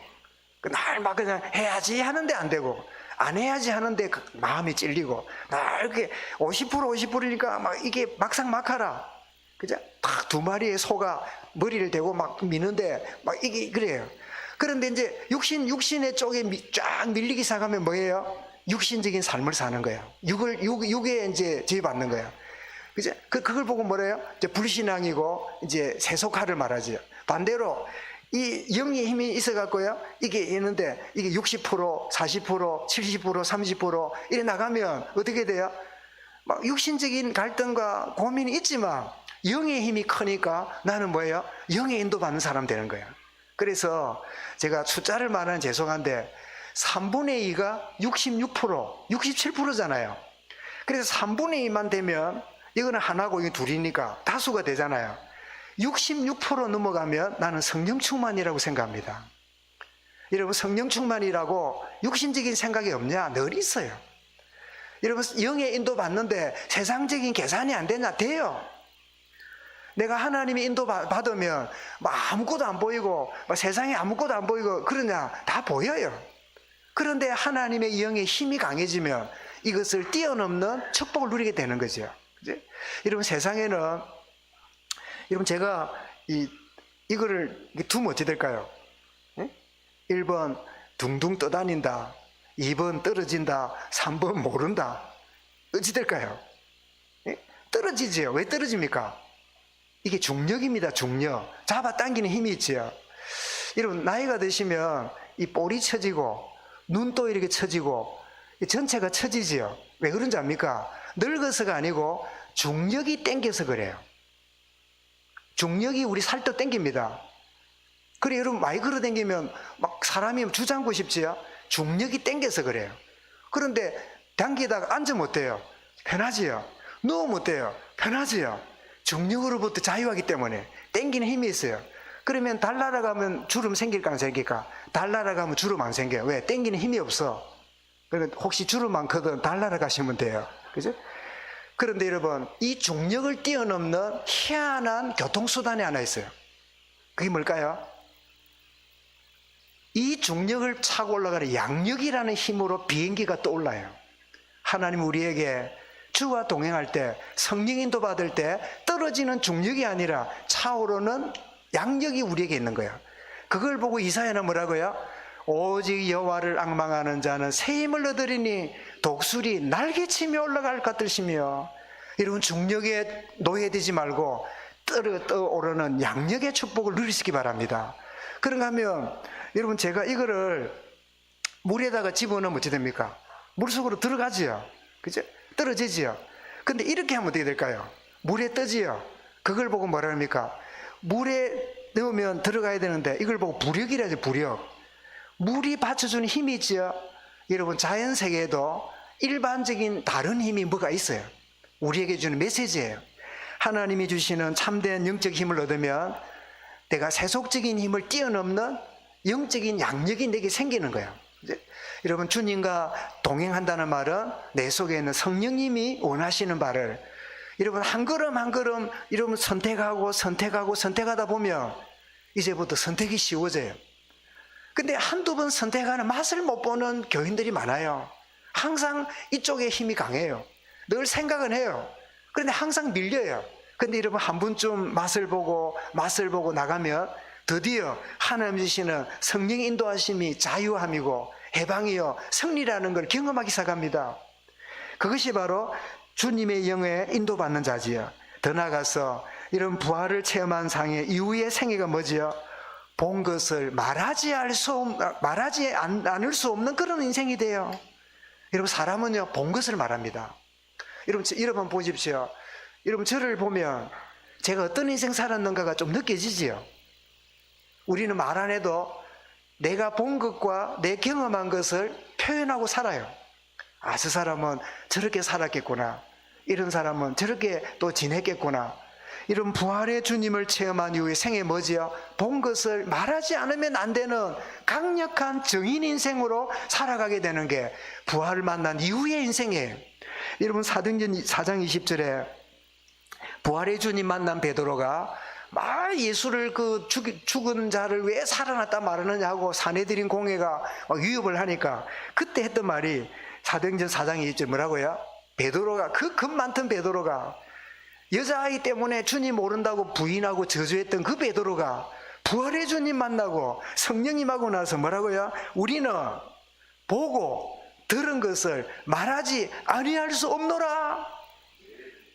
날 막 그냥 해야지 하는데 안 되고 안 해야지 하는데 마음이 찔리고 날 이렇게 50% 50%니까 막 이게 막상 막하라. 그죠? 딱 두 마리의 소가 머리를 대고 막 미는데 막 이게 그래요. 그런데 이제 육신의 쪽에 쫙 밀리기 시작하면 뭐예요? 육신적인 삶을 사는 거예요. 육에 이제 지배받는 거예요. 그죠? 그걸 보고 뭐래요? 이제 불신앙이고 이제 세속화를 말하죠. 반대로 이 영의 힘이 있어갖고요. 이게 있는데 이게 60%, 40%, 70%, 30% 이래 나가면 어떻게 돼요? 막 육신적인 갈등과 고민이 있지만 영의 힘이 크니까 나는 뭐예요? 영의 인도받는 사람 되는 거예요. 그래서 제가 숫자를 말하는 죄송한데 3분의 2가 66%, 67%잖아요. 그래서 3분의 2만 되면 이거는 하나고 이게 둘이니까 다수가 되잖아요. 66% 넘어가면 나는 성령 충만이라고 생각합니다. 여러분 성령 충만이라고 육신적인 생각이 없냐? 늘 있어요. 여러분 영의 인도 받는데 세상적인 계산이 안 되냐? 돼요. 내가 하나님의 인도 받으면 아무것도 안 보이고 세상에 아무것도 안 보이고 그러냐? 다 보여요. 그런데 하나님의 영의 힘이 강해지면 이것을 뛰어넘는 축복을 누리게 되는 거죠. 그죠? 여러분 세상에는 여러분 제가 이거를 두면 어찌 될까요? 1번 둥둥 떠다닌다, 2번 떨어진다, 3번 모른다. 어찌 될까요? 떨어지지요. 왜 떨어집니까? 이게 중력입니다. 중력. 잡아당기는 힘이 있지요. 여러분 나이가 드시면 이 볼이 처지고 눈도 이렇게 처지고 전체가 처지지요. 왜 그런지 압니까? 늙어서가 아니고 중력이 땡겨서 그래요. 중력이 우리 살도 땡깁니다. 그래 여러분 많이 걸어 땡기면 막 사람이 주저앉고 싶지요. 중력이 땡겨서 그래요. 그런데 당기다가 앉으면 어때요? 편하지요. 누우면 어때요? 편하지요. 중력으로부터 자유하기 때문에 땡기는 힘이 있어요. 그러면 달 날아가면 주름 생길까 안 생길까? 달 날아가면 주름 안 생겨요. 왜? 땡기는 힘이 없어. 그러면 혹시 주름 많거든 달 날아가시면 돼요. 그죠? 그런데 여러분 이 중력을 뛰어넘는 희한한 교통수단이 하나 있어요. 그게 뭘까요? 이 중력을 차고 올라가는 양력이라는 힘으로 비행기가 떠올라요. 하나님 우리에게 주와 동행할 때 성령 인도 받을 때 떨어지는 중력이 아니라 차오르는 양력이 우리에게 있는 거예요. 그걸 보고 이사야는 뭐라고요? 오직 여호와를 앙망하는 자는 새 힘을 얻으리니 독수리 날개치며 올라갈 것 같으시며. 여러분 중력에 노예되지 말고 떠오르는 양력의 축복을 누리시기 바랍니다. 그런가 하면 여러분 제가 이거를 물에다가 집어넣으면 어찌 됩니까? 물속으로 들어가지요. 그죠? 떨어지지요. 근데 이렇게 하면 어떻게 될까요? 물에 뜨지요. 그걸 보고 뭐라 합니까? 물에 넣으면 들어가야 되는데 이걸 보고 부력이라 하죠. 부력. 물이 받쳐주는 힘이 있지요. 여러분 자연 세계에도 일반적인 다른 힘이 뭐가 있어요. 우리에게 주는 메시지예요. 하나님이 주시는 참된 영적 힘을 얻으면 내가 세속적인 힘을 뛰어넘는 영적인 양력이 내게 생기는 거예요. 여러분 주님과 동행한다는 말은 내 속에 있는 성령님이 원하시는 바를 여러분 한 걸음 한 걸음 여러분 선택하다 보면 이제부터 선택이 쉬워져요. 근데 한두 번 선택하는 맛을 못 보는 교인들이 많아요. 항상 이쪽에 힘이 강해요. 늘 생각은 해요. 그런데 항상 밀려요. 근데 여러분 한 번쯤 맛을 보고 나가면 드디어 하나님 주시는 성령의 인도하심이 자유함이고 해방이요 승리라는 걸 경험하기 시작합니다. 그것이 바로 주님의 영에 인도받는 자지요. 더 나아가서 이런 부활을 체험한 상의 이후의 생애가 뭐지요? 본 것을 말하지 않을 수 없는 그런 인생이 돼요. 여러분 사람은요 본 것을 말합니다. 여러분 보십시오. 여러분 저를 보면 제가 어떤 인생 살았는가가 좀 느껴지지요. 우리는 말 안 해도 내가 본 것과 내 경험한 것을 표현하고 살아요. 아, 저 사람은 저렇게 살았겠구나. 이런 사람은 저렇게 또 지냈겠구나. 이런 부활의 주님을 체험한 이후의 생애 뭐지요? 본 것을 말하지 않으면 안 되는 강력한 정인 인생으로 살아가게 되는 게 부활을 만난 이후의 인생이에요. 여러분 사도행전 4장 20절에 부활의 주님 만난 베드로가 막 예수를 죽은 자를 왜 살아났다 말하느냐고 사내들인 공회가 막 위협을 하니까 그때 했던 말이 사도행전 4장 20절 뭐라고요? 베드로가 겁 많던 베드로가 여자아이 때문에 주님 모른다고 부인하고 저주했던 그 베드로가 부활의 주님 만나고 성령님하고 나서 뭐라고요? 우리는 보고 들은 것을 말하지 아니할 수 없노라.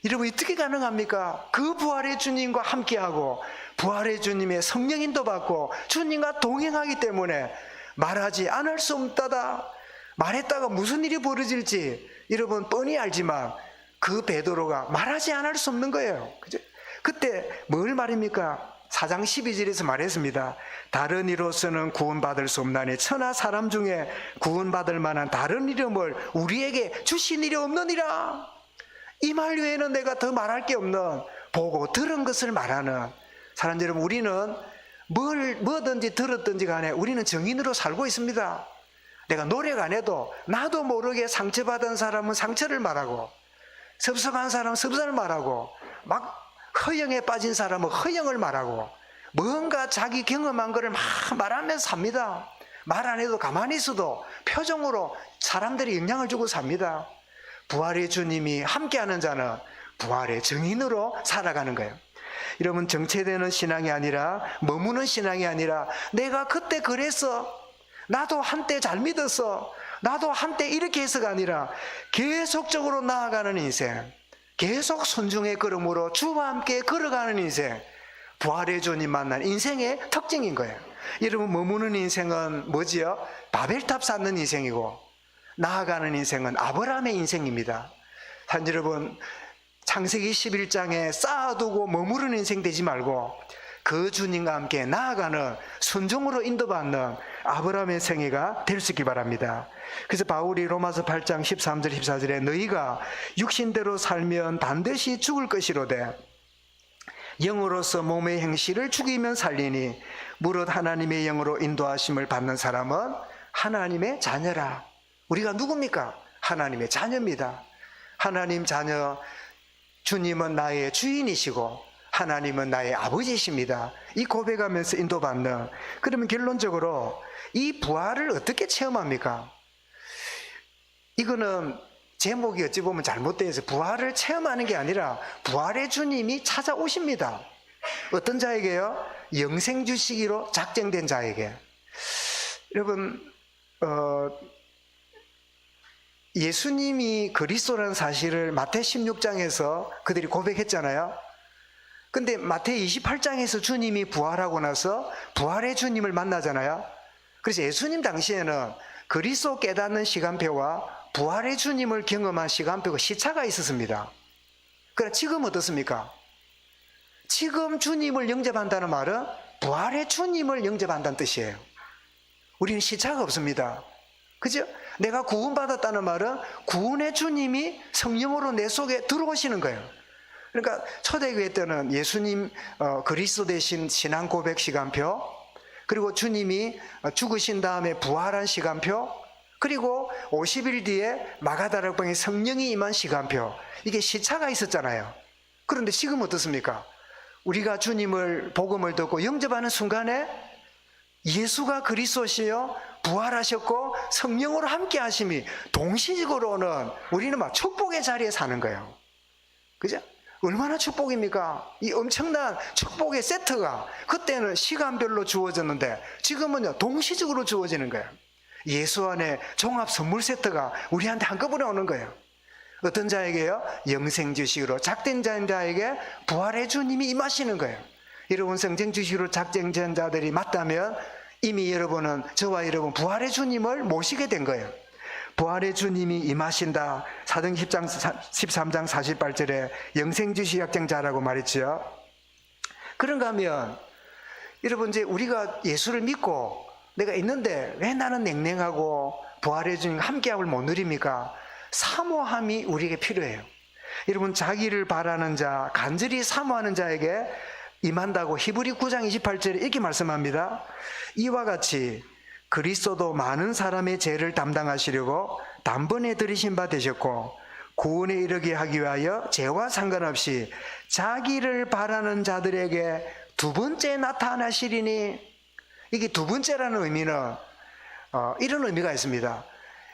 여러분 어떻게 가능합니까? 그 부활의 주님과 함께하고 부활의 주님의 성령인도 받고 주님과 동행하기 때문에 말하지 않을 수 없다다. 말했다가 무슨 일이 벌어질지 여러분 뻔히 알지만 그 베드로가 말하지 않을 수 없는 거예요. 그죠? 그때 뭘 말입니까? 4장 12절에서 말했습니다. 다른 이로서는 구원받을 수 없나니 천하 사람 중에 구원받을 만한 다른 이름을 우리에게 주신 일이 없느니라. 이 말 외에는 내가 더 말할 게 없는 보고 들은 것을 말하는 사람 여러분, 우리는 뭐든지 들었든지 간에 우리는 증인으로 살고 있습니다. 내가 노력 안 해도 나도 모르게 상처받은 사람은 상처를 말하고 섭섭한 사람은 섭섭을 말하고 막 허영에 빠진 사람은 허영을 말하고 뭔가 자기 경험한 것을 막 말하면서 삽니다. 말 안 해도 가만히 있어도 표정으로 사람들이 영향을 주고 삽니다. 부활의 주님이 함께하는 자는 부활의 증인으로 살아가는 거예요. 여러분 정체되는 신앙이 아니라 머무는 신앙이 아니라 내가 그때 그랬어, 나도 한때 잘 믿었어, 나도 한때 이렇게 해서가 아니라 계속적으로 나아가는 인생, 계속 순종의 걸음으로 주와 함께 걸어가는 인생, 부활의 주님 만난 인생의 특징인 거예요. 여러분 머무는 인생은 뭐지요? 바벨탑 쌓는 인생이고 나아가는 인생은 아브라함의 인생입니다. 한 여러분 창세기 11장에 쌓아두고 머무르는 인생 되지 말고 그 주님과 함께 나아가는 순종으로 인도받는 아브라함의 생애가 될 수 있기 바랍니다. 그래서 바울이 로마서 8장 13절 14절에 너희가 육신대로 살면 반드시 죽을 것이로되 영으로서 몸의 행실을 죽이면 살리니 무릇 하나님의 영으로 인도하심을 받는 사람은 하나님의 자녀라. 우리가 누굽니까? 하나님의 자녀입니다. 하나님 자녀, 주님은 나의 주인이시고 하나님은 나의 아버지이십니다. 이 고백하면서 인도받는, 그러면 결론적으로 이 부활을 어떻게 체험합니까? 이거는 제목이 어찌 보면 잘못되어 있어요. 부활을 체험하는 게 아니라 부활의 주님이 찾아오십니다. 어떤 자에게요? 영생 주시기로 작정된 자에게. 여러분 예수님이 그리스도라는 사실을 마태 16장에서 그들이 고백했잖아요. 근데 마태 28장에서 주님이 부활하고 나서 부활의 주님을 만나잖아요. 그래서 예수님 당시에는 그리스도 깨닫는 시간표와 부활의 주님을 경험한 시간표가 시차가 있었습니다. 그러나 지금 어떻습니까? 지금 주님을 영접한다는 말은 부활의 주님을 영접한다는 뜻이에요. 우리는 시차가 없습니다. 그죠? 내가 구원받았다는 말은 구원의 주님이 성령으로 내 속에 들어오시는 거예요. 그러니까 초대교회 때는 예수님 그리스도 대신 신앙 고백 시간표, 그리고 주님이 죽으신 다음에 부활한 시간표, 그리고 50일 뒤에 마가다락방에 성령이 임한 시간표, 이게 시차가 있었잖아요. 그런데 지금 어떻습니까? 우리가 주님을 복음을 듣고 영접하는 순간에 예수가 그리스도시요 부활하셨고 성령으로 함께 하심이 동시적으로는 우리는 막 축복의 자리에 사는 거예요. 그죠? 얼마나 축복입니까? 이 엄청난 축복의 세트가 그때는 시간별로 주어졌는데 지금은요 동시적으로 주어지는 거예요. 예수 안에 종합 선물 세트가 우리한테 한꺼번에 오는 거예요. 어떤 자에게요? 영생 주식으로 작된 자에게 부활의 주님이 임하시는 거예요. 여러분 성령 주식으로 작정된 자들이 맞다면 이미 여러분은, 저와 여러분 부활의 주님을 모시게 된 거예요. 부활의 주님이 임하신다. 사도행전 13장 48절에 영생주시 약정자라고 말했죠. 그런가 하면 여러분 이제 우리가 예수를 믿고 내가 있는데 왜 나는 냉랭하고 부활의 주님 함께함을 못 누립니까? 사모함이 우리에게 필요해요. 여러분 자기를 바라는 자, 간절히 사모하는 자에게 임한다고 히브리 9장 28절에 이렇게 말씀합니다. 이와 같이 그리스도도 많은 사람의 죄를 담당하시려고 단번에 들이신 바 되셨고 구원에 이르게 하기 위하여 죄와 상관없이 자기를 바라는 자들에게 두 번째 나타나시리니, 이게 두 번째라는 의미는 이런 의미가 있습니다.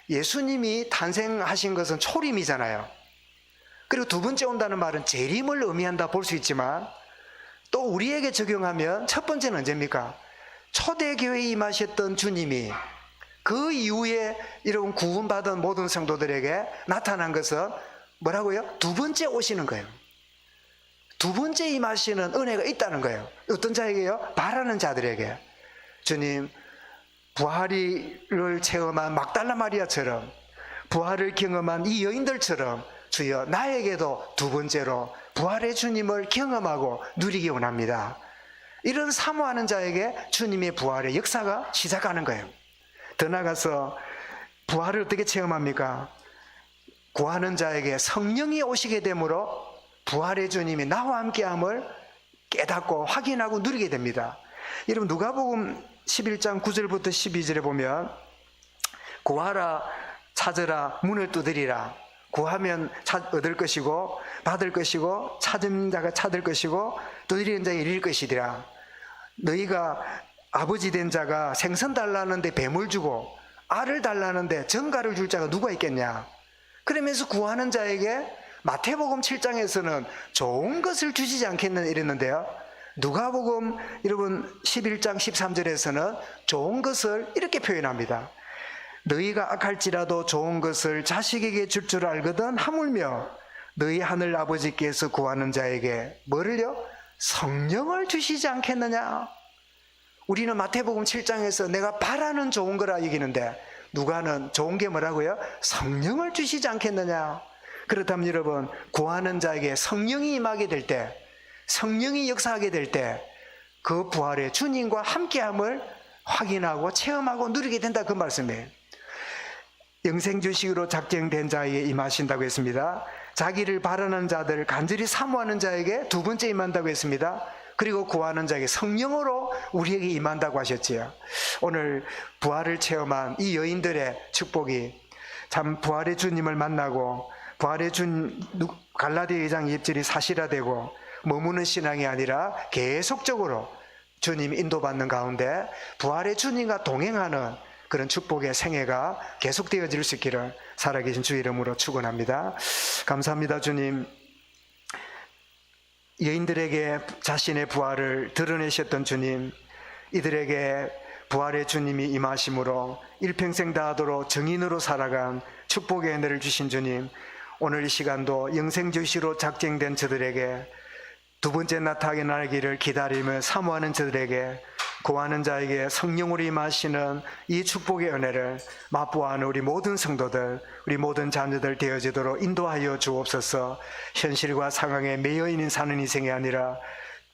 예수님이 탄생하신 것은 초림이잖아요. 그리고 두 번째 온다는 말은 재림을 의미한다 볼 수 있지만, 또 우리에게 적용하면 첫 번째는 언제입니까? 초대교회에 임하셨던 주님이 그 이후에 이런 구원받은 모든 성도들에게 나타난 것은 뭐라고요? 두 번째 오시는 거예요. 두 번째 임하시는 은혜가 있다는 거예요. 어떤 자에게요? 바라는 자들에게. 주님, 부활을 체험한 막달라 마리아처럼, 부활을 경험한 이 여인들처럼 주여 나에게도 두 번째로 부활의 주님을 경험하고 누리기 원합니다. 이런 사모하는 자에게 주님의 부활의 역사가 시작하는 거예요. 더 나아가서 부활을 어떻게 체험합니까? 구하는 자에게 성령이 오시게 되므로 부활의 주님이 나와 함께함을 깨닫고 확인하고 누리게 됩니다. 여러분, 누가복음 11장 9절부터 12절에 보면 구하라, 찾으라, 문을 두드리라. 구하면 얻을 것이고 받을 것이고 찾은 자가 찾을 것이고 두드리는 자가 열릴 것이리라. 너희가 아버지 된 자가 생선 달라는데 뱀을 주고 알을 달라는데 정갈을 줄 자가 누가 있겠냐. 그러면서 구하는 자에게 마태복음 7장에서는 좋은 것을 주시지 않겠느냐 이랬는데요, 누가복음 여러분 11장 13절에서는 좋은 것을 이렇게 표현합니다. 너희가 악할지라도 좋은 것을 자식에게 줄 줄 알거든 하물며 너희 하늘 아버지께서 구하는 자에게 뭐를요? 성령을 주시지 않겠느냐. 우리는 마태복음 7장에서 내가 바라는 좋은 거라 얘기하는데 누가는 좋은 게 뭐라고요? 성령을 주시지 않겠느냐. 그렇다면 여러분, 구하는 자에게 성령이 임하게 될 때, 성령이 역사하게 될 때 그 부활의 주님과 함께함을 확인하고 체험하고 누리게 된다, 그 말씀이에요. 영생주식으로 작정된 자에게 임하신다고 했습니다. 자기를 바라는 자들, 간절히 사모하는 자에게 두 번째 임한다고 했습니다. 그리고 구하는 자에게 성령으로 우리에게 임한다고 하셨지요. 오늘 부활을 체험한 이 여인들의 축복이 참 부활의 주님을 만나고 부활의 주님, 갈라디아 2장 2절이 사실화되고 머무는 신앙이 아니라 계속적으로 주님 인도받는 가운데 부활의 주님과 동행하는 그런 축복의 생애가 계속되어질 수 있기를 살아계신 주 이름으로 축원합니다. 감사합니다. 주님, 여인들에게 자신의 부활을 드러내셨던 주님, 이들에게 부활의 주님이 임하심으로 일평생 다하도록 정인으로 살아간 축복의 은혜를 주신 주님, 오늘 이 시간도 영생주시로 작정된 저들에게 두 번째 나타나기를 기다리며 사모하는 저들에게, 구하는 자에게 성령으로 임하시는 이 축복의 은혜를 맛보아하는 우리 모든 성도들, 우리 모든 자녀들 되어지도록 인도하여 주옵소서. 현실과 상황에 매여 있는 사는 인생이 아니라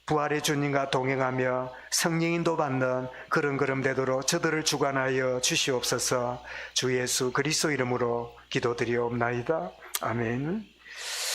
부활의 주님과 동행하며 성령 인도받는 그런 걸음 되도록 저들을 주관하여 주시옵소서. 주 예수 그리스도 이름으로 기도드리옵나이다. 아멘.